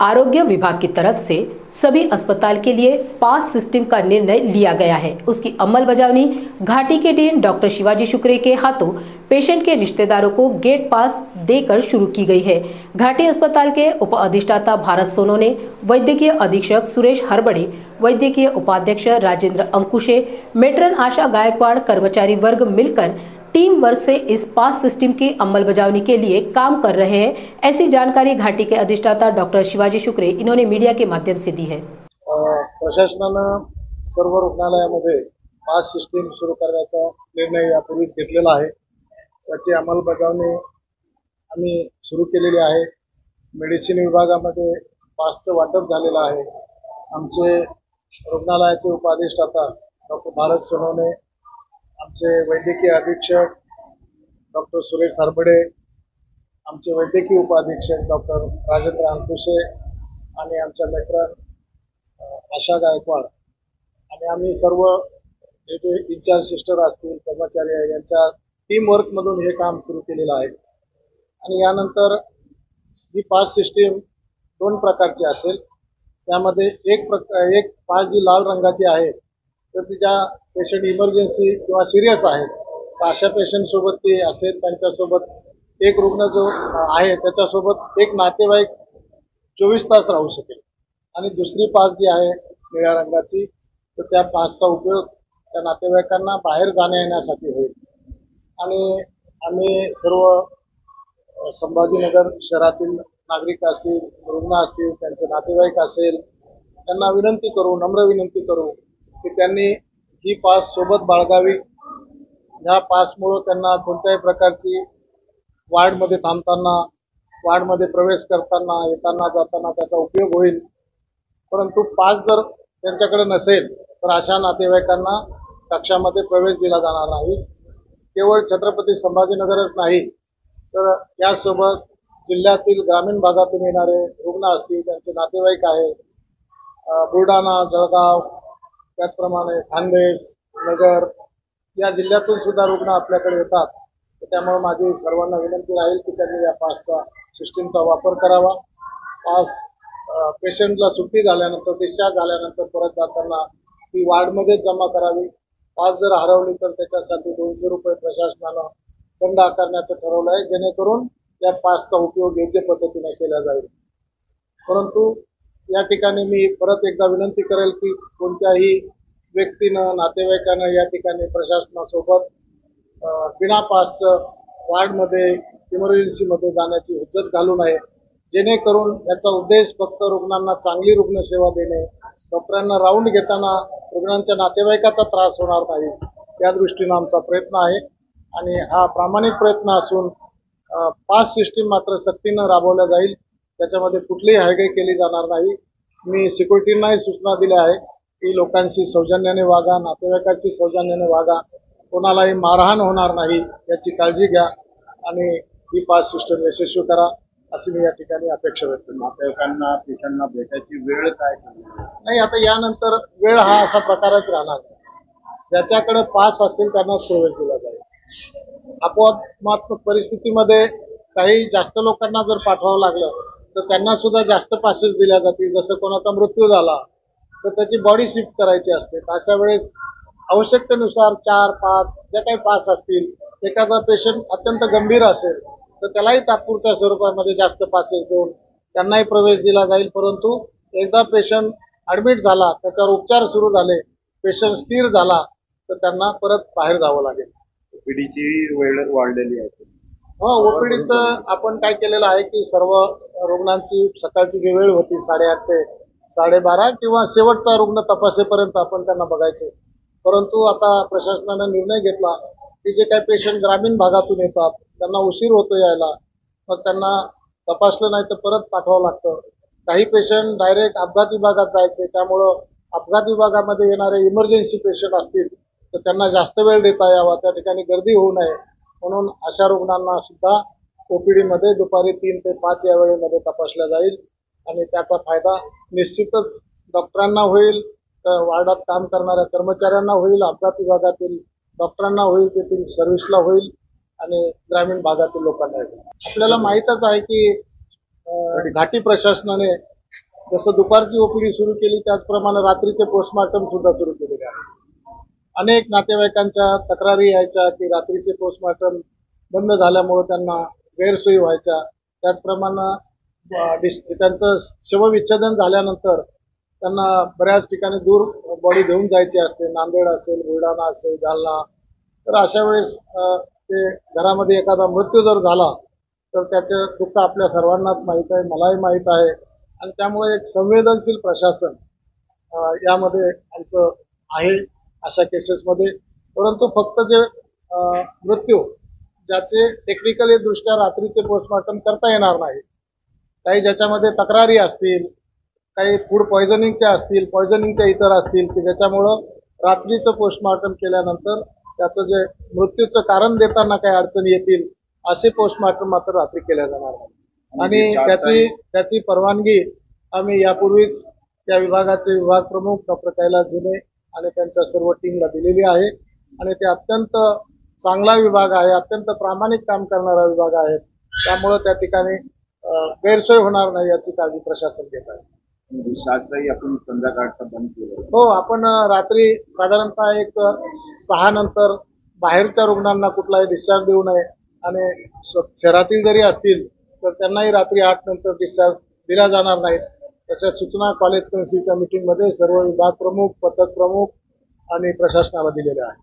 आरोग्य विभाग की तरफ से सभी अस्पताल के लिए पास सिस्टम का निर्णय लिया गया है। उसकी अमलबजावनी घाटी के डीएन डॉक्टर शिवाजी शुक्रे के हाथों पेशेंट के रिश्तेदारों को गेट पास देकर शुरू की गई है। घाटी अस्पताल के उप अधिष्ठाता भारत सोनोने, वैद्यकीय अधीक्षक सुरेश हरबड़े, वैद्यकीय उपाध्यक्ष राजेंद्र अंकुशे, मेट्रन आशा गायकवाड़ कर्मचारी वर्ग मिलकर टीम वर्क से इस पास सिस्टम की अमलबजावनी के लिए काम कर रहे हैं। ऐसी जानकारी घाटी के अधिष्ठाता डॉक्टर शिवाजी शुक्रे इन्होंने मीडिया के माध्यम से दी है। प्रशासनानं सर्व रुग्णालयामध्ये पास सिस्टम सुरू करण्याचा निर्णय यापूर्वीच घेतलेला आहे। त्याची अंमलबजावणी आम्ही सुरू केलेली आहे। मेडिसिन विभागामध्ये पासचं वाटप झालेलं आहे। आमचे रुग्णालयाचे उपाधिष्ठाता डॉक्टर भारत सोनोने, आमचे वैद्यकीय अधीक्षक डॉक्टर सुरेश हरबड़े, आमचे वैद्यकीय उपाधीक्षक डॉक्टर राजेंद्र अंकुशे आणि आमच्या मेट्रन आशा गायकवाड़ आणि आम्ही सर्व हे जे इंचार्ज सिस्टर असतील, कर्मचारी आहे, यांच्या टीम वर्क मधून हे काम सुरू केलेलं आहे। आणि यानंतर ही पास सिस्टीम दोन प्रकारची असेल। त्यामध्ये एक पास जी लाल रंगाची आहे तर तिच्या पेशंट इमर्जन्सी किंवा सिरियस आहेत तर अशा पेशंट सोबत ती असेल। त्यांच्यासोबत एक रुग्ण जो आहे त्याच्यासोबत एक नातेवाईक 24 तास राहू शकेल। आणि दुसरी पास जी आहे निळ्या रंगाची तर त्या पासचा उपयोग त्या नातेवाईकांना बाहेर जाण्या येण्यासाठी होईल। आणि आम्ही सर्व संभाजीनगर शहरातील नागरिक असतील, रुग्ण असतील, त्यांचे नातेवाईक असेल, त्यांना विनंती करू, नम्र विनंती करू की त्यांनी ही पास सोबत बाळगावी। ह्या पासमुळे त्यांना कोणत्याही प्रकारची वार्डमध्ये थांबताना, वार्डमध्ये प्रवेश करताना, येताना जाताना त्याचा उपयोग होईल। परंतु पास जर त्यांच्याकडे नसेल तर अशा नातेवाईकांना कक्षामध्ये प्रवेश दिला जाणार नाही। केवळ छत्रपती संभाजीनगरच नाही तर यासोबत जिल्ह्यातील ग्रामीण भागातून येणारे रुग्ण असतील, त्यांचे नातेवाईक आहे, बुलढाणा, जळगाव, त्याचप्रमाणे खान्देश, नगर या जिल्ह्यातून सुद्धा रुग्ण आपल्याकडे येतात। त्यामुळे माझी सर्वांना विनंती राहील की त्यांनी या पासचा सिस्टीमचा वापर करावा। पास पेशंटला सुट्टी झाल्यानंतर, डिस्चार्ज झाल्यानंतर परत जाताना ती वार्डमध्ये जमा करावी। पास जर हरवली तर त्याच्यासाठी 200 रुपये प्रशासनानं दंड आकारण्याचं ठरवलं आहे, जेणेकरून या पासचा उपयोग योग्य पद्धतीने केला जाईल। परंतु या ठिकाणी मी परत एकदा विनंती करेल की कोणत्याही व्यक्तीनं, नातेवाईकानं या ठिकाणी प्रशासनासोबत बिना पासचं वार्डमध्ये, इमर्जन्सीमध्ये जाण्याची हुज्जत घालू नये। जेणेकरून याचा उद्देश फक्त रुग्णांना चांगली रुग्णसेवा देणे, डॉक्टरांना राऊंड घेताना रुग्णांच्या नातेवाईकाचा त्रास होणार नाही, या दृष्टीनं आमचा प्रयत्न आहे। आणि हा प्रामाणिक प्रयत्न असून पास सिस्टीम मात्र सक्तीनं राबवल्या जाईल। त्याच्यामध्ये कुठलीही हयगय केली जाणार नाही। मी सिक्युरिटींनाही सूचना दिल्या आहे की लोकांशी सौजन्याने वागा, नातेवाईकांशी सौजन्याने वागा, कोणालाही मारहाण होणार नाही याची काळजी घ्या आणि ही पास सिस्टम यशस्वी करा अशी मी या ठिकाणी अपेक्षा व्यक्त करतो। नातेवाईकांना, पेशंटना भेटायची वेळ काय नाही, आता यानंतर वेळ हा असा प्रकारच राहणार नाही। ज्याच्याकडे पास असेल त्यांना प्रवेश दिला जाईल। अपवादात्मक परिस्थितीमध्ये काही जास्त लोकांना जर पाठवावं लागलं तर त्यांना सुद्धा जास्त पासेस दिल्या जातील। जसं कोणाचा मृत्यू झाला तर त्याची बॉडी शिफ्ट करायची असते, अशा वेळेस आवश्यकतेनुसार 4-5 जे काही पास असतील, एखादा पेशंट अत्यंत गंभीर असेल तर त्यालाही तात्पुरत्या स्वरूपामध्ये जास्त पासेस देऊन त्यांनाही प्रवेश दिला जाईल। परंतु एकदा पेशंट ऍडमिट झाला, त्याच्यावर उपचार सुरू झाले, पेशंट स्थिर झाला तर त्यांना परत बाहेर जावं लागेल। ओपीडीची वेळ वाढलेली आहे। ओपीडीचं आपण काय केलेलं आहे की सर्व रुग्णांची सकाळची जी वेळ होती 8:30 ते 12:30 किंवा शेवटचा रुग्ण तपासेपर्यंत आपण त्यांना बघायचे। परंतु आता प्रशासनाने निर्णय घेतला की जे काही पेशंट ग्रामीण भागातून येतात त्यांना उशीर होतो यायला, मग त्यांना तपासलं नाही तर परत पाठवावं लागतं। काही पेशंट डायरेक्ट अपघात विभागात जायचे, त्यामुळं अपघात विभागामध्ये येणारे इमर्जन्सी पेशंट असतील तर त्यांना जास्त वेळ देता यावा, त्या ठिकाणी गर्दी होऊ नये म्हणून अशा रुग्णांना सुद्धा ओपीडी मध्ये दुपारी 3 ते 5 या वेळेमध्ये तपासल्या जाईल। आणि त्याचा फायदा निश्चितच डॉक्टरांना होईल, वार्डात काम करणाऱ्या कर्मचाऱ्यांना होईल, अपघात विभागातील डॉक्टरांना होईल, तेथील सर्व्हिसला होईल आणि ग्रामीण भागातील लोकांना होईल। आपल्याला माहीतच आहे की घाटी प्रशासनाने जसं दुपारची ओपीडी सुरू केली त्याचप्रमाणे रात्रीचे पोस्टमॉर्टम सुद्धा सुरू केलेले आहे. अनेक नातेवाईकांच्या तक्रारी यायच्या की रात्रीचे पोस्टमॉर्टम बंद झाल्यामुळे त्यांना गैरसोयी व्हायच्या. त्याचप्रमाणे त्यांचं शवविच्छेदन झाल्यानंतर त्यांना बऱ्याच ठिकाणी दूर बॉडी घेऊन जायची असते, नांदेड असेल, बुलढाणा असेल, जालना. तर अशा वेळेस ते घरामध्ये एखादा मृत्यू जर झाला तर त्याचं दुःख आपल्या सर्वांनाच माहीत आहे, मलाही माहीत आहे. आणि त्यामुळे एक संवेदनशील प्रशासन यामध्ये आमचं आहे अशा केसेसमध्ये. परंतु फक्त जे मृत्यू ज्याचे टेक्निकली दृष्ट्या रात्रीचे पोस्टमॉर्टम करता येणार नाही, काही ज्याच्यामध्ये तक्रारी असतील, काही फूड पॉयझनिंगच्या असतील, पॉयझनिंगच्या इतर असतील की ज्याच्यामुळं रात्रीचं पोस्टमॉर्टम केल्यानंतर त्याचं जे मृत्यूचं कारण देताना काही अडचणी येतील असे पोस्टमॉर्टम मात्र रात्री केल्या जाणार नाही. आणि त्याची परवानगी आम्ही यापूर्वीच त्या विभागाचे विभाग प्रमुख डॉक्टर कैलास जिने आणि त्यांच्या सर्व टीमला दिलेली आहे. आणि ते अत्यंत चांगला विभाग आहे, अत्यंत प्रामाणिक काम करणारा विभाग आहे. त्यामुळं त्या ठिकाणी गैरसोय होणार नाही याची काळजी प्रशासन घेत आहे. डिस्चार्जही आपण संध्याकाळचा बंद केलं. हो, आपण रात्री साधारणतः एक 6 नंतर बाहेरच्या रुग्णांना कुठलाही डिस्चार्ज देऊ नये आणि शहरातील जरी असतील तर त्यांनाही रात्री 8 नंतर डिस्चार्ज दिला जाणार नाहीत. तशा सूचना कॉलेज कौन्सिलच्या मीटिंगमध्ये सर्व विभाग प्रमुख, पथक प्रमुख आणि प्रशासनाला दिलेल्या आहेत.